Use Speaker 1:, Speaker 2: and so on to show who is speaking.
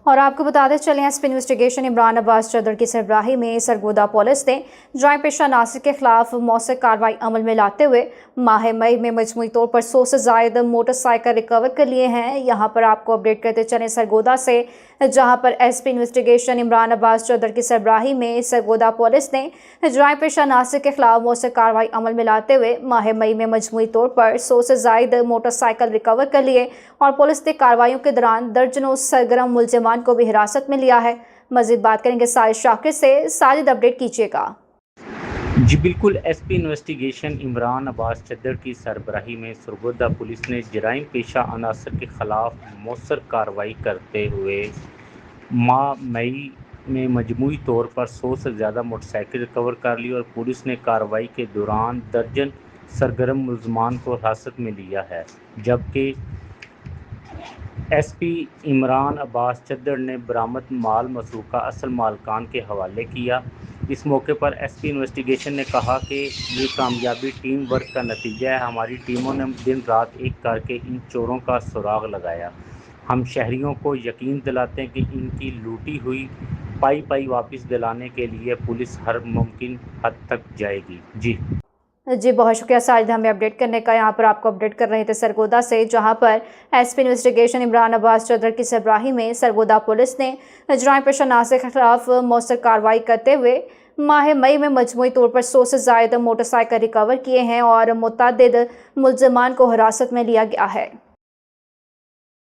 Speaker 1: اور آپ کو بتاتے چلیں ایس پی انویسٹیگیشن عمران عباس چدر کی سربراہی میں سرگودا پولیس نے جرائم پیشہ عناصر کے خلاف مؤثر کارروائی عمل میں لاتے ہوئے ماہ مئی میں مجموعی طور پر 100 سے زائد موٹر سائیکل ریکور کر لیے ہیں۔ یہاں پر آپ کو اپڈیٹ کرتے چلیں سرگودا سے، جہاں پر ایس پی انویسٹیگیشن عمران عباس چدر کی سربراہی میں سرگودا پولیس نے جرائم پیشہ عناصر کے خلاف مؤثر کارروائی عمل میں لاتے ہوئے ماہ مئی میں مجموعی طور پر 100 سے زائد موٹر سائیکل ریکور کر لیے اور پولیس نے کارروائیوں کے دوران درجنوں سرگرم ملزمان کو بھی حراست میں لیا ہے۔ مزید بات کریں گے ساجد شاکر سے۔ ساجد، اپڈیٹ کیجیے گا۔
Speaker 2: جی بالکل، ایس پی انویسٹیگیشن عمران عباس چدر کی سربراہی میں سرگودا پولیس نے جرائم پیشہ عناصر کے خلاف مؤثر کارروائی کرتے ہوئے ماہ مئی میں مجموعی طور پر 100 سے زیادہ موٹر سائیکل ریکور کر لی اور پولیس نے کارروائی کے دوران درجن سرگرم ملزمان کو حراست میں لیا ہے، جبکہ ایس پی عمران عباس چدر نے برآمد مال مسروقہ اصل مالکان کے حوالے کیا۔ اس موقع پر ایس پی انویسٹیگیشن نے کہا کہ یہ کامیابی ٹیم ورک کا نتیجہ ہے۔ ہماری ٹیموں نے دن رات ایک کر کے ان چوروں کا سراغ لگایا۔ ہم شہریوں کو یقین دلاتے ہیں کہ ان کی لوٹی ہوئی پائی واپس دلانے کے لیے پولیس ہر ممکن حد تک جائے گی۔
Speaker 1: جی بہت شکریہ ساجد ہمیں اپڈیٹ کرنے کا۔ یہاں پر آپ کو اپڈیٹ کر رہے تھے سرگودا سے، جہاں پر ایس پی انویسٹیگیشن عمران عباس چدر کی سربراہی میں سرگودا پولیس نے جرائم پیشہ عناصر کے خلاف مؤثر کارروائی کرتے ہوئے ماہ مئی میں مجموعی طور پر 100 سے زائد موٹر سائیکل ریکور کیے ہیں اور متعدد ملزمان کو حراست میں لیا گیا ہے۔